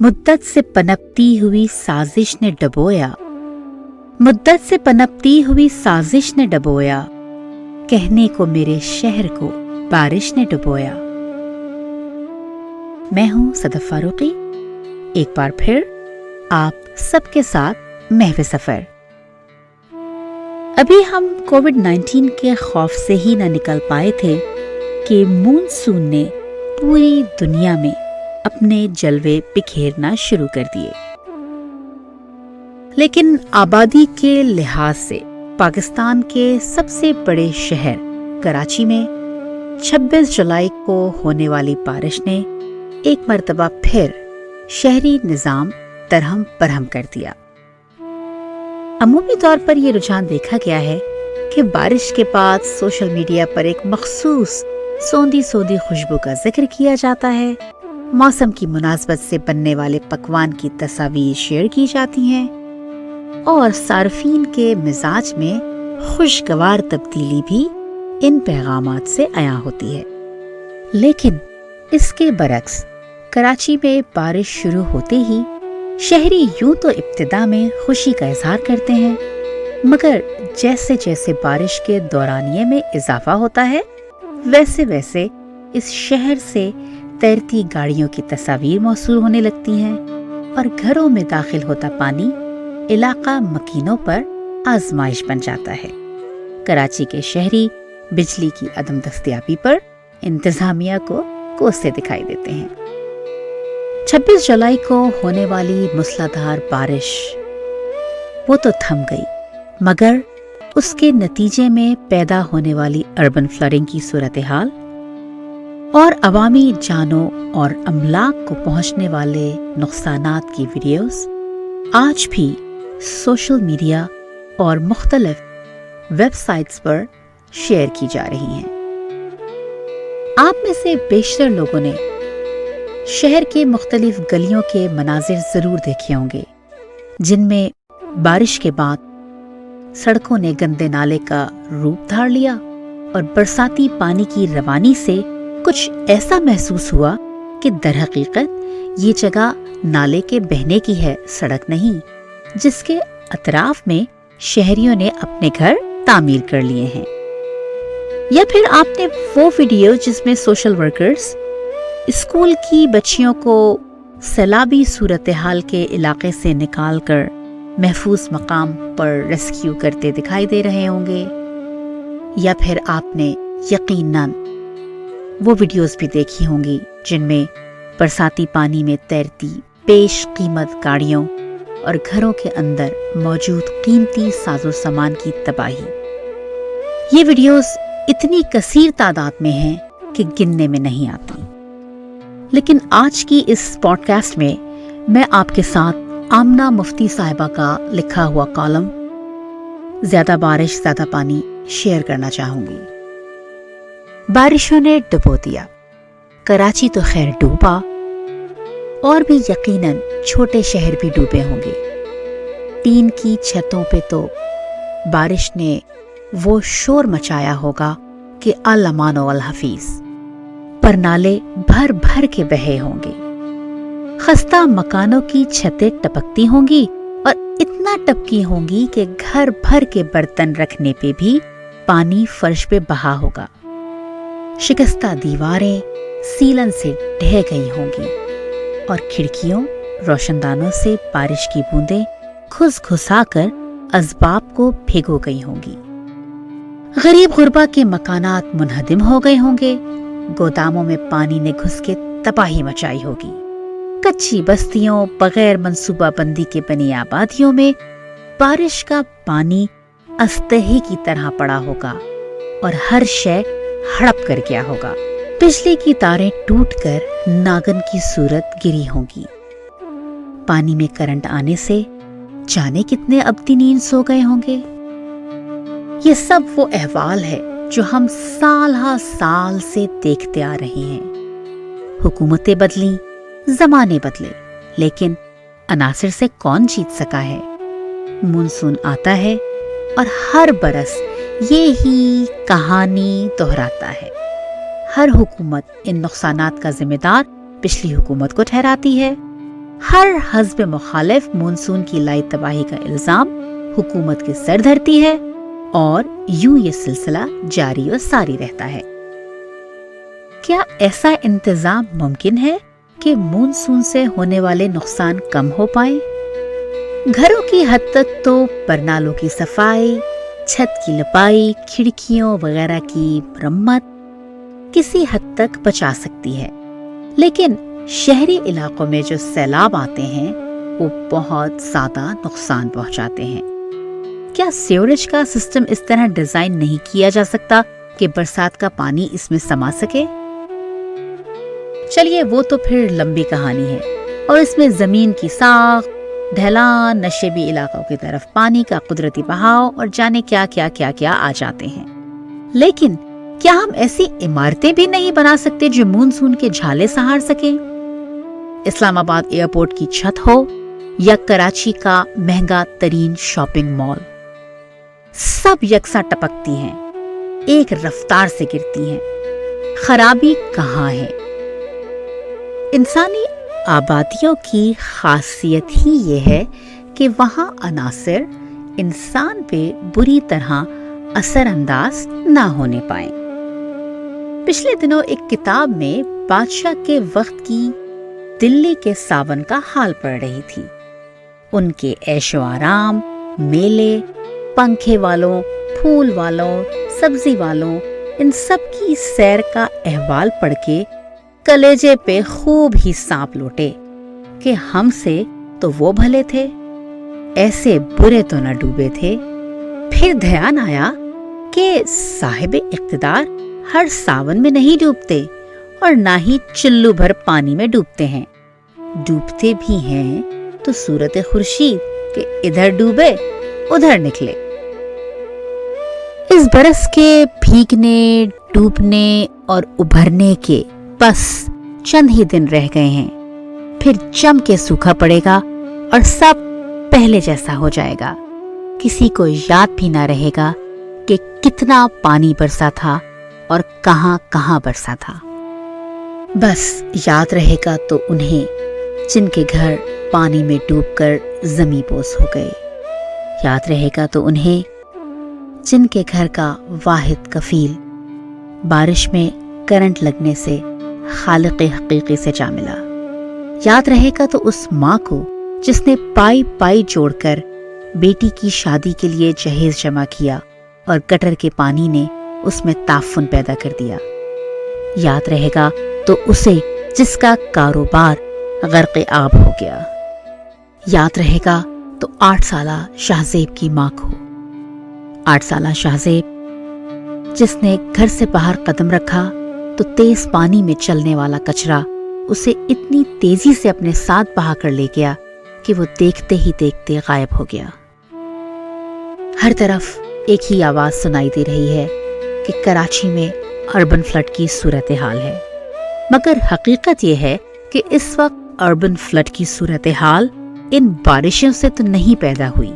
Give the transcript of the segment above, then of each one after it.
मुद्दत से पनपती हुई साजिश ने डबोया, मुद्दत से पनपती हुई साजिश ने डबोया, कहने को मेरे शहर को बारिश ने डुबोया। मैं हूं सदफ फारूकी, एक बार फिर आप सबके साथ महवे सफर। अभी हम कोविड-19 के खौफ से ही न निकल पाए थे कि मानसून ने पूरी दुनिया में अपने जलवे बिखेरना शुरू कर दिए। लेकिन आबादी के लिहाज से पाकिस्तान के सबसे बड़े शहर कराची में 26 जुलाई को होने वाली बारिश ने एक मर्तबा फिर शहरी निज़ाम दरहम बरहम कर दिया। अमूमी तौर पर यह रुझान देखा गया है कि बारिश के बाद सोशल मीडिया पर एक मखसूस सोंधी सोंधी खुशबू का जिक्र किया जाता है, मौसम की मुनासबत से बनने वाले पकवान की तस्वीर शेयर की जाती हैं और सार्फिन के मिजाज में खुशगवार तब्दीली भी इन पैगामात से आया होती है। लेकिन इसके बरक्स कराची में बारिश शुरू होते ही शहरी यूं तो इब्तिदा में खुशी का इजहार करते हैं, मगर जैसे जैसे बारिश के दौरानिये में इजाफा होता है वैसे वैसे इस शहर से तैरती गाड़ियों की तस्वीर मौसूल होने लगती हैं और घरों में दाखिल होता पानी इलाका मकीनों पर आजमाइश बन जाता है। कराची के शहरी बिजली की अदम दस्तयाबी पर इंतजामिया को कोसते दिखाई देते हैं। 26 जुलाई को होने वाली मूसलाधार बारिश वो तो थम गई, मगर उसके नतीजे में पैदा होने वाली अर्बन फ्लडिंग की सूरत हाल और अवामी जानों और अमलाक को पहुंचने वाले नुकसानात की वीडियोस आज भी सोशल मीडिया और मुख्तलिफ वेबसाइट्स पर शेयर की जा रही हैं। आप में से बेशतर लोगों ने शहर के मुख्तलिफ गलियों के मनाजिर जरूर देखे होंगे, जिनमें बारिश के बाद सड़कों ने गंदे नाले का रूप धार लिया और बरसाती पानी की रवानी से कुछ ऐसा महसूस हुआ कि दरहकीकत ये जगह नाले के बहने की है, सड़क नहीं, जिसके अतराफ में शहरियों ने अपने घर तामीर कर लिए हैं। या फिर आपने वो वीडियो जिसमें सोशल वर्कर्स स्कूल की बच्चियों को सैलाबी सूरत हाल के इलाके से निकालकर महफूज मकाम पर रेस्क्यू करते दिखाई दे रहे होंगे। या फिर आपने यकीनन वो वीडियोस भी देखी होंगी जिनमें बरसाती पानी में तैरती पेश कीमत गाड़ियों और घरों के अंदर मौजूद कीमती साजो सामान की तबाही। ये वीडियोस इतनी कसीर तादाद में हैं कि गिनने में नहीं आती। लेकिन आज की इस पॉडकास्ट में मैं आपके साथ आमना मुफ्ती साहिबा का लिखा हुआ कॉलम ज्यादा बारिश ज्यादा पानी शेयर करना चाहूंगी। बारिशों ने डुबो दिया, कराची तो खैर डूबा, और भी यकीनन छोटे शहर भी डूबे होंगे। टीन की छतों पे तो बारिश ने वो शोर मचाया होगा कि अल-अमान वल हफीज, पर नाले भर भर के बहे होंगे। खस्ता मकानों की छतें टपकती होंगी और इतना टपकी होंगी कि घर भर के बर्तन रखने पे भी पानी फर्श पे बहा होगा। शिकस्ता दीवारें सीलन से ढह गई होंगी और खिड़कियों रोशनदानों से बारिश की बूंदें घुस घुसाकर असबाब को भिगो गई होंगी। गरीब गुरबा के मकानात मुनहदिम हो गए होंगे, गोदामों में पानी ने घुस के तबाही मचाई होगी। कच्ची बस्तियों बगैर मंसूबा बंदी के बनी आबादियों में बारिश का पानी अस्तही की तरह पड़ा होगा और हर शय हड़प कर गया होगा। बिजली की तारें टूटकर नागन की सूरत गिरी होंगी। पानी में करंट आने से जाने कितने अब्दी नींद सो गए होंगे। ये सब वो अहवाल है जो हम साल हा साल से देखते आ रहे हैं। हुकूमतें बदली, जमाने बदले, लेकिन अनासिर से कौन जीत सका है। मानसून आता है और हर बरस ये ही कहानी दोहराता है। हर हुकूमत इन नुकसानात का जिम्मेदार पिछली हुकूमत को ठहराती है। हर हज़्ब मुखालिफ मानसून की लाई तबाही का इल्जाम हुकूमत के सर धरती है और यूं ये सिलसिला जारी व सारी रहता है। क्या ऐसा इंतजाम मुमकिन है कि मानसून से होने वाले नुकसान कम हो पाए? घरों की हद तक तो परनालों की सफाई, छत की लिपाई, खिड़कियों वगैरह की मरम्मत किसी हद तक बचा सकती है, लेकिन शहरी इलाकों में जो सैलाब आते हैं वो बहुत ज्यादा नुकसान पहुंचाते हैं। क्या सीवरेज का सिस्टम इस तरह डिजाइन नहीं किया जा सकता कि बरसात का पानी इसमें समा सके? चलिए वो तो फिर लंबी कहानी है और इसमें जमीन की साख, ढलान, नशेबी इलाकों की तरफ पानी का कुदरती बहाव और जाने क्या क्या क्या क्या आ जाते हैं। लेकिन क्या हम ऐसी इमारतें भी नहीं बना सकते जो मानसून के झाले सहार सके? इस्लामाबाद एयरपोर्ट की छत हो या कराची का महंगा तरीन शॉपिंग मॉल, सब यकसा टपकती हैं, एक रफ्तार से गिरती हैं। खराबी कहाँ है? इंसानी आबादियों की खासियत ही ये है कि वहाँ अनासिर इंसान पे बुरी तरह असरअंदाज ना होने पाए। पिछले दिनों एक किताब में बादशाह के वक्त की दिल्ली के सावन का हाल पढ़ रही थी। उनके ऐशो आराम, मेले, पंखे वालों, फूल वालों, सब्जी वालों, इन सब की सैर का अहवाल पढ़ के कलेजे पे खूब ही सांप लौटे कि हमसे तो वो भले थे, ऐसे बुरे तो न डूबे थे। फिर ध्यान आया कि साहिब इख्तिदार हर सावन में नहीं डूबते और ना ही चिल्लू भर पानी में डूबते हैं। डूबते भी हैं तो सूरत खुर्शीद के इधर डूबे उधर निकले। इस बरस के भीगने, डूबने और उभरने के बस चंद ही दिन रह गए हैं, फिर जम के सूखा पड़ेगा और सब पहले जैसा हो जाएगा। किसी को याद भी ना रहेगा कि कितना पानी बरसा था और कहां कहां बरसा था। बस याद रहेगा तो उन्हें जिनके घर पानी में डूबकर ज़मीं बोस हो गए। याद रहेगा तो उन्हें जिनके घर का वाहिद कफील बारिश में करंट लगने से खालिक़ हकीकी से जा मिला। याद रहेगा तो उस माँ को जिसने पाई पाई जोड़कर बेटी की शादी के लिए जहेज जमा किया और गटर के पानी ने उसमें ताफुन पैदा कर दिया। याद रहेगा तो उसे जिसका कारोबार गर्क़ आब हो गया। याद रहेगा तो 8 साला शाहजेब की माँ को, 8 साला शाहजेब जिसने घर से बाहर कदम रखा तो तेज पानी में चलने वाला कचरा उसे इतनी तेजी से अपने साथ बहा कर ले गया कि वो देखते ही देखते गायब हो गया। हर तरफ एक ही आवाज सुनाई दे रही है कि कराची में अर्बन फ्लड की सूरत हाल है, मगर हकीकत यह है कि इस वक्त अर्बन फ्लड की सूरत हाल इन बारिशों से तो नहीं पैदा हुई।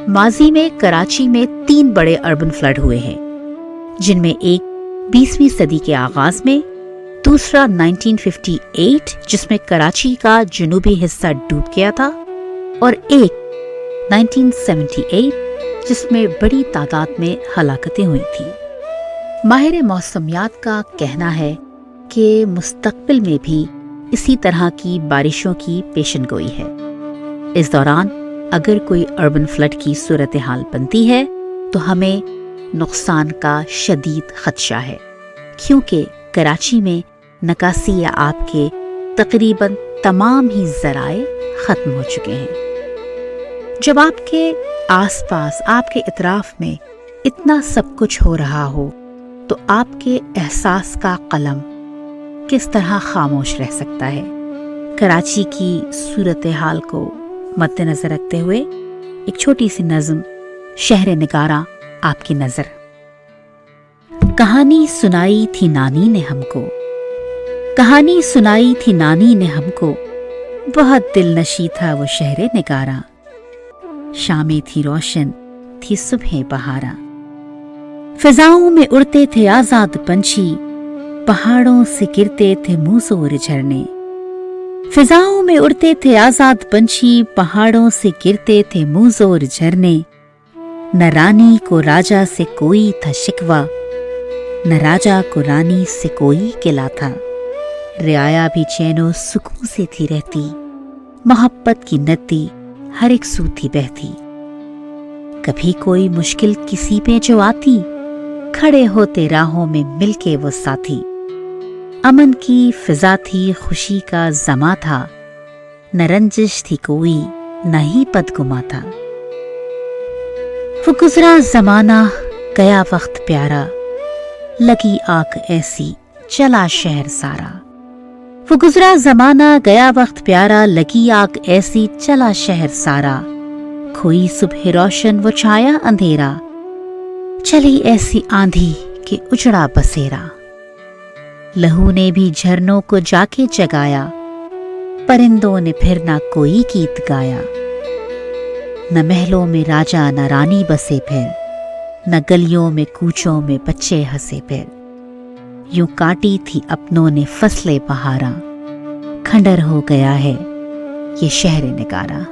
माजी में कराची में 3 बड़े अर्बन फ्लड हुए हैं, जिनमें एक 20वीं सदी के आगाज में, दूसरा 1958 जिसमें कराची का जनूबी हिस्सा डूब गया था और एक 1978 जिसमें बड़ी तादाद में हलाकतें हुई थी। माहिर मौसमियात का कहना है कि मुस्तकबिल में भी इसी तरह की बारिशों की पेशनगोई है। इस दौरान अगर कोई अर्बन फ्लड की सूरत हाल बनती है तो हमें नुकसान का शदीद खदशा है, क्योंकि कराची में नकासी या आपके तकरीबन तमाम ही ज़राए ख़त्म हो चुके हैं। जब आपके आसपास, आपके इतराफ में इतना सब कुछ हो रहा हो तो आपके एहसास का कलम किस तरह खामोश रह सकता है? कराची की सूरत हाल को मद्देनजर रखते हुए एक छोटी सी नज़्म, शहर निगारा आपकी नजर। कहानी सुनाई थी नानी ने हमको, कहानी सुनाई थी नानी ने हमको, बहुत दिलनशी था वो शहर निगारा। शामें थी रोशन, थी सुबह बहारा, फिजाओं में उड़ते थे आजाद पंछी, पहाड़ों से गिरते थे मुंहजोर झरने। फिजाओं में उड़ते थे आजाद पंछी, पहाड़ों से गिरते थे मुंहजोर झरने। न रानी को राजा से कोई था शिकवा, न राजा को रानी से कोई गिला था। रियाया भी चैनो सुकून से थी रहती, मोहब्बत की नदी हर एक सू थी बहती। कभी कोई मुश्किल किसी पे जो आती, खड़े होते राहों में मिलके वो साथी। अमन की फिजा थी, खुशी का ज़मा था, न रंजिश थी कोई, न ही बदगुमा था। वो गुजरा ज़माना गया वक्त प्यारा, लगी आग ऐसी चला शहर सारा। वो गुजरा ज़माना गया वक्त प्यारा, लगी आग ऐसी चला शहर सारा। खोई सुबह रोशन वो छाया अंधेरा, चली ऐसी आंधी कि उजड़ा बसेरा। लहू ने भी झरनों को जाके जगाया, परिंदों ने फिर ना कोई गीत गाया। न महलों में राजा न रानी बसे फिर, न गलियों में कूचों में बच्चे हंसे फिर। यूं काटी थी अपनों ने फसलें बहारा, खंडर हो गया है ये शहर निगारा।